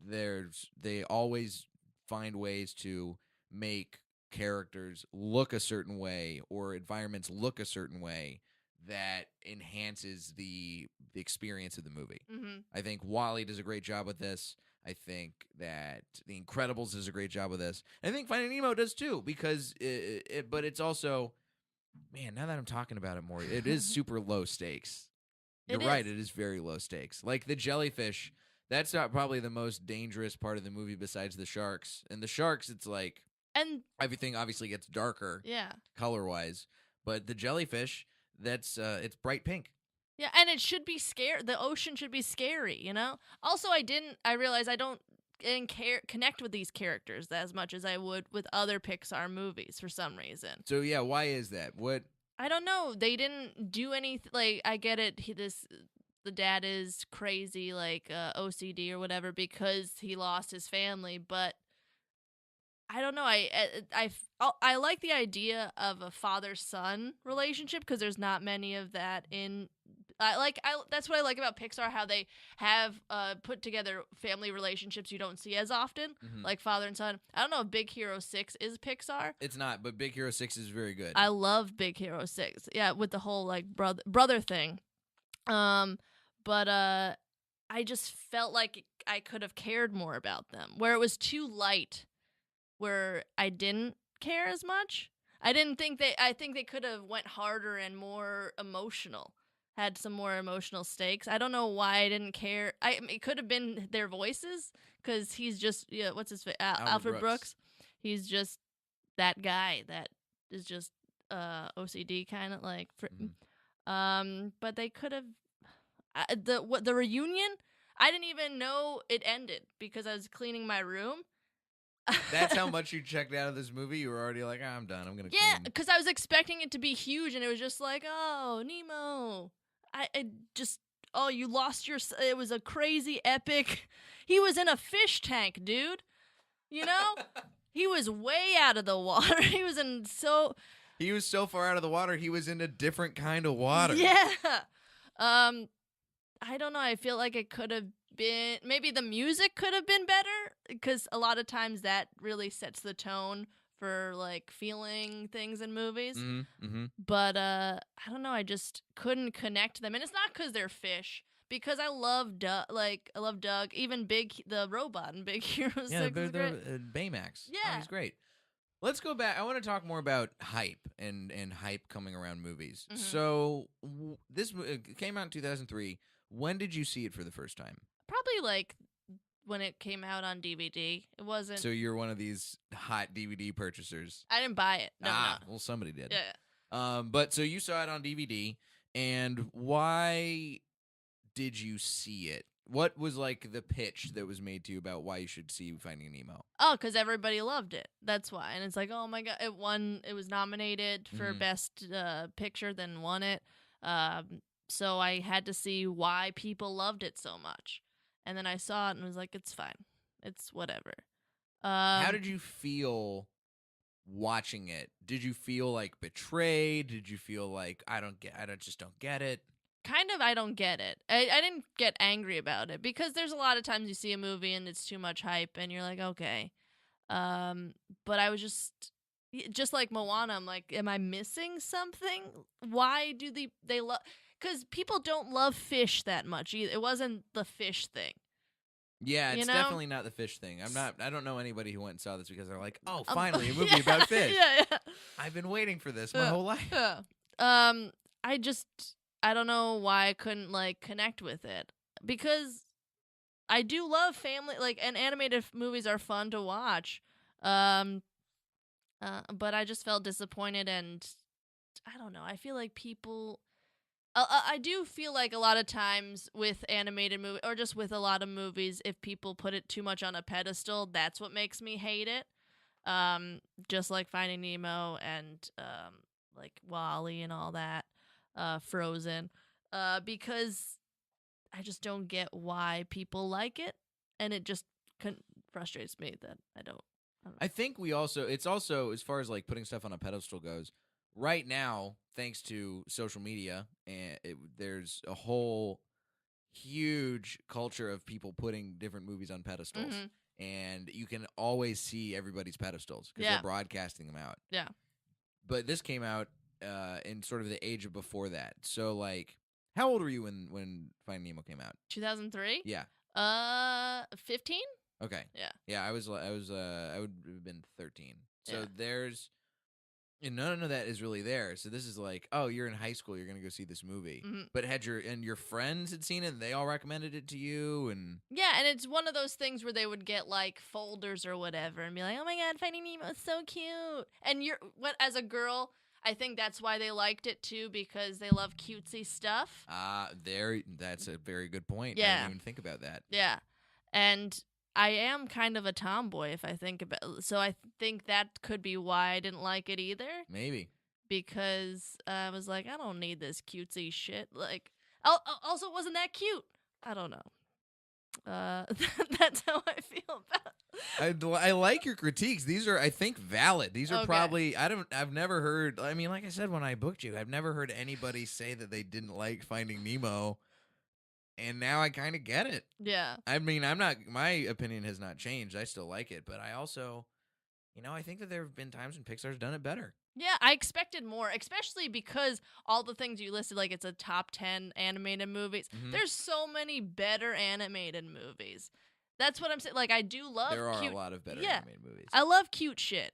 they always find ways to make characters look a certain way or environments look a certain way that enhances the experience of the movie. Mm-hmm. I think Wall-E does a great job with this. I think that The Incredibles does a great job with this. I think Finding Nemo does too, because but it's also, man, now that I'm talking about it more, it is super low stakes. You're right, it is very low stakes. Like the jellyfish, that's not probably the most dangerous part of the movie besides the sharks. And the sharks, it's like, and everything obviously gets darker, color-wise. But the jellyfish, that's it's bright pink. Yeah, and it should be scary. The ocean should be scary, you know? Also, I realized I didn't connect with these characters as much as I would with other Pixar movies for some reason. So, yeah, why is that? What? I don't know. They didn't do anything. Like, I get it. The dad is crazy, like OCD or whatever, because he lost his family. But I don't know. I like the idea of a father-son relationship because there's not many of that in. That's what I like about Pixar, how they have put together family relationships you don't see as often, like father and son. I don't know if Big Hero 6 is Pixar. It's not, but Big Hero 6 is very good. I love Big Hero 6. Yeah, with the whole like brother thing. But I just felt like I could have cared more about them, where it was too light, where I didn't care as much. I think they could have went harder and more emotional. Had some more emotional stakes. I don't know why I didn't care. It could have been their voices, because he's just what's his face? Alfred Brooks. He's just that guy that is just OCD kind of like. But they could have the reunion. I didn't even know it ended because I was cleaning my room. That's how much you checked out of this movie? You were already like, I'm done. I'm gonna. Yeah, because I was expecting it to be huge, and it was just like, oh, Nemo. You lost your. It was a crazy epic. He was in a fish tank, dude. You know, he was way out of the water. He was so far out of the water. He was in a different kind of water. Yeah. I don't know. I feel like it could have been. Maybe the music could have been better, because a lot of times that really sets the tone for like feeling things in movies. But I don't know, I just couldn't connect them. And it's not because they're fish, because I love Doug. I love Doug. Even the robot in Big Hero 6 is great. Baymax. Yeah. He's great. Let's go back. I want to talk more about hype and hype coming around movies. So this came out in 2003. When did you see it for the first time? Probably like when it came out on DVD. It wasn't. So you're one of these hot DVD purchasers. I didn't buy it. No. Well, somebody did. Yeah. But so you saw it on DVD, and why did you see it? What was like the pitch that was made to you about why you should see Finding Nemo? Oh, because everybody loved it. That's why. And it's like, oh my God, it was nominated for Best Picture, then won it. So I had to see why people loved it so much. And then I saw it and was like, it's fine. It's whatever. How did you feel watching it? Did you feel like betrayed? Did you feel like I just don't get it? Kind of, I don't get it. I didn't get angry about it, because there's a lot of times you see a movie and it's too much hype and you're like, okay. But I was just like Moana. I'm like, am I missing something? Why do they love? Because people don't love fish that much either. It wasn't the fish thing. Yeah, it's definitely not the fish thing. I don't know anybody who went and saw this because they're like, oh, finally, a movie about fish. Yeah. I've been waiting for this my whole life. I don't know why I couldn't like connect with it, because I do love family, and animated movies are fun to watch. But I just felt disappointed, and I don't know. I feel like people. I do feel like a lot of times with animated movies, or just with a lot of movies, if people put it too much on a pedestal, that's what makes me hate it. Just like Finding Nemo and like WALL-E and all that, Frozen, because I just don't get why people like it, and it just frustrates me that I don't. I think it's also, as far as like putting stuff on a pedestal goes, right now, thanks to social media, and there's a whole huge culture of people putting different movies on pedestals, and you can always see everybody's pedestals because they're broadcasting them out. Yeah. But this came out in sort of the age of before that. So, like, how old were you when Finding Nemo came out? 2003? Yeah. 15? Okay. Yeah. Yeah, I would have been 13. So there's none of that is really there. So this is like, oh, you're in high school, you're gonna go see this movie. But your friends had seen it and they all recommended it to you, and yeah, and it's one of those things where they would get like folders or whatever and be like, oh my God, Finding Nemo is so cute. And as a girl, I think that's why they liked it too, because they love cutesy stuff. That's a very good point. Yeah. I didn't even think about that. Yeah. And I am kind of a tomboy if I think about it. So I think that could be why I didn't like it either. Maybe. Because I was like, I don't need this cutesy shit. Like, also, it wasn't that cute. I don't know. That's how I feel about it. I like your critiques. These are, I think, valid. These are Okay. probably, I've never heard, I mean, like I said when I booked you, I've never heard anybody say that they didn't like Finding Nemo, and now I kind of get it. Yeah. I mean, my opinion has not changed. I still like it, but I also, I think that there have been times when Pixar's done it better. Yeah, I expected more, especially because all the things you listed, like it's a top 10 animated movies. Mm-hmm. There's so many better animated movies. That's what I'm saying. Like, I do love There are cute, a lot of better animated movies. I love cute shit.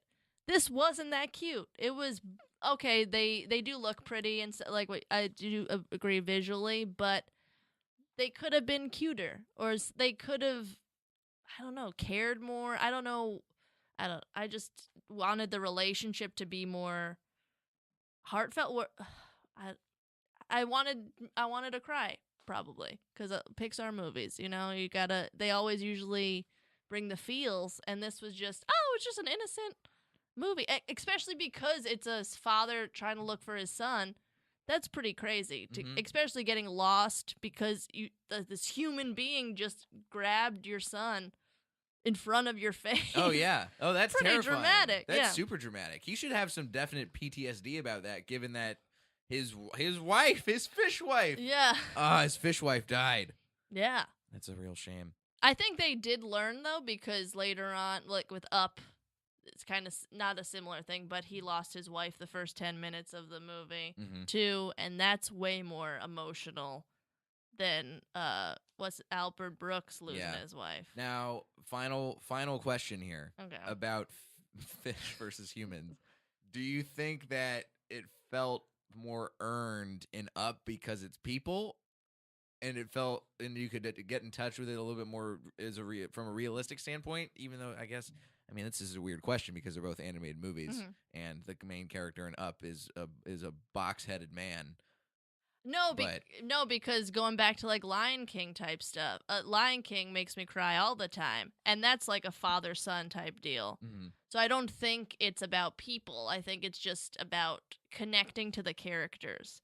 This wasn't that cute. It was, okay, they do look pretty, and like, I do agree visually, but they could have been cuter, or they could have, I don't know, cared more. I don't know. I just wanted the relationship to be more heartfelt. I wanted to cry, probably, because Pixar movies, they always usually bring the feels, and this was just, it's just an innocent movie, especially because it's a father trying to look for his son. That's pretty crazy, especially getting lost because this human being just grabbed your son in front of your face. Oh, yeah. Oh, that's pretty terrifying. Dramatic. That's yeah. super dramatic. He should have some definite PTSD about that, given that his wife, his fish wife. Yeah. His fish wife died. Yeah. That's a real shame. I think they did learn, though, because later on, like with Up, it's kind of not a similar thing, but he lost his wife the first 10 minutes of the movie, too, and that's way more emotional than what's Albert Brooks losing his wife. Now, final question here about fish versus humans. Do you think that it felt more earned in Up because it's people, and you could get in touch with it a little bit more from a realistic standpoint? Even though I mean, this is a weird question because they're both animated movies, and the main character in Up is a box-headed man. No, because going back to like Lion King type stuff, Lion King makes me cry all the time, and that's like a father-son type deal. So I don't think it's about people. I think it's just about connecting to the characters.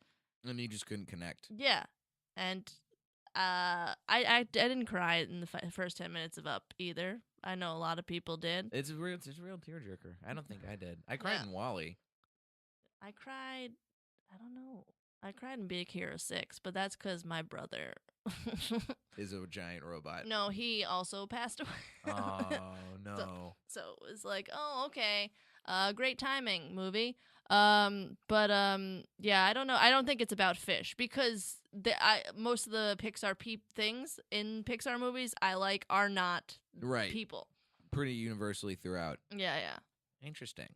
And you just couldn't connect. Yeah, and I didn't cry in the first 10 minutes of Up either. I know a lot of people did. It's a real tearjerker. I don't think I did. I cried in WALL-E. I cried. I don't know. I cried in Big Hero 6, but that's because my brother is a giant robot. No, he also passed away. Oh, no. So it was like, oh, okay. Great timing, movie. Yeah, I don't know. I don't think it's about fish because most of the Pixar things in Pixar movies I like are not people. Pretty universally throughout. Yeah. Interesting.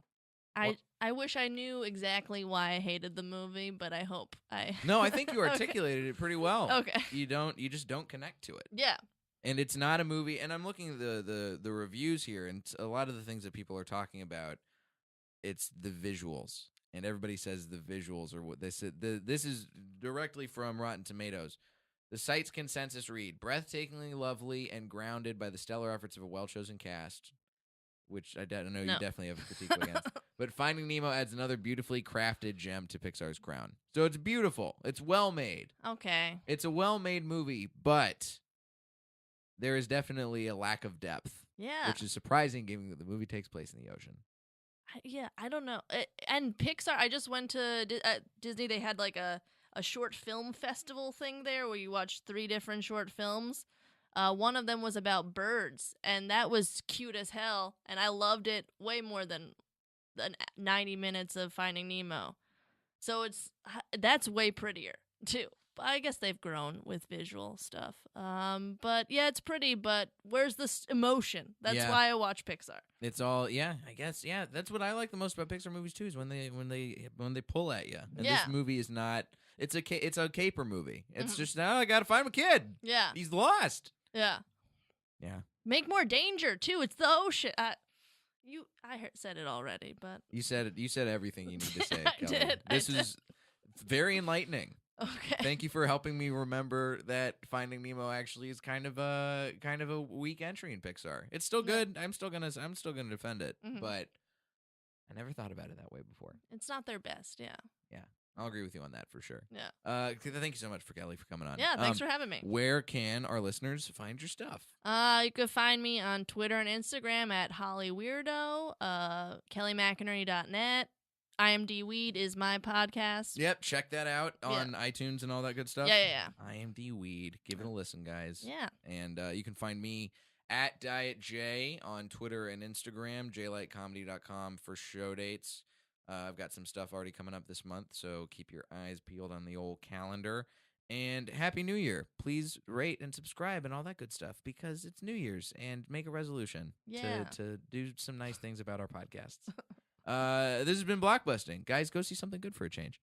I wish I knew exactly why I hated the movie, but I hope I... No, I think you articulated it pretty well. Okay. You just don't connect to it. Yeah. And it's not a movie, and I'm looking at the reviews here, and a lot of the things that people are talking about, it's the visuals. And everybody says the visuals are what they said. This is directly from Rotten Tomatoes. The site's consensus read, breathtakingly lovely and grounded by the stellar efforts of a well-chosen cast, which I know you definitely have a critique against. But Finding Nemo adds another beautifully crafted gem to Pixar's crown. So it's beautiful. It's well-made. Okay. It's a well-made movie, but there is definitely a lack of depth. Yeah. Which is surprising given that the movie takes place in the ocean. Yeah, I don't know. And Pixar, I just went to Disney. They had like a short film festival thing there where you watch 3 different short films. One of them was about birds, and that was cute as hell, and I loved it way more than 90 minutes of Finding Nemo. So that's way prettier, too. But I guess they've grown with visual stuff. But yeah, it's pretty, but where's the emotion? That's why I watch Pixar. It's all, I guess, that's what I like the most about Pixar movies, too, is when they pull at you. And this movie is not, it's a caper movie. It's just, I gotta find my kid. Yeah. He's lost. Yeah. Yeah. Make more danger, too. It's the ocean. I said it already, but... You said everything you need to say, I did. This is very enlightening. Okay. Thank you for helping me remember that Finding Nemo actually is kind of a weak entry in Pixar. It's still good. I'm still gonna defend it, but I never thought about it that way before. It's not their best, yeah. Yeah. I'll agree with you on that for sure. Yeah. Thank you so much for Kelly for coming on. Yeah, thanks for having me. Where can our listeners find your stuff? You can find me on Twitter and Instagram at HollyWeirdo, KellyMcInerney.net. IMD Weed is my podcast. Yep, check that out on iTunes and all that good stuff. Yeah. IMD Weed. Give it a listen, guys. Yeah. And you can find me at Diet J on Twitter and Instagram, jlightcomedy.com for show dates. I've got some stuff already coming up this month, so keep your eyes peeled on the old calendar. And Happy New Year. Please rate and subscribe and all that good stuff because it's New Year's, and make a resolution to do some nice things about our podcasts. This has been Blockbusting. Guys, go see something good for a change.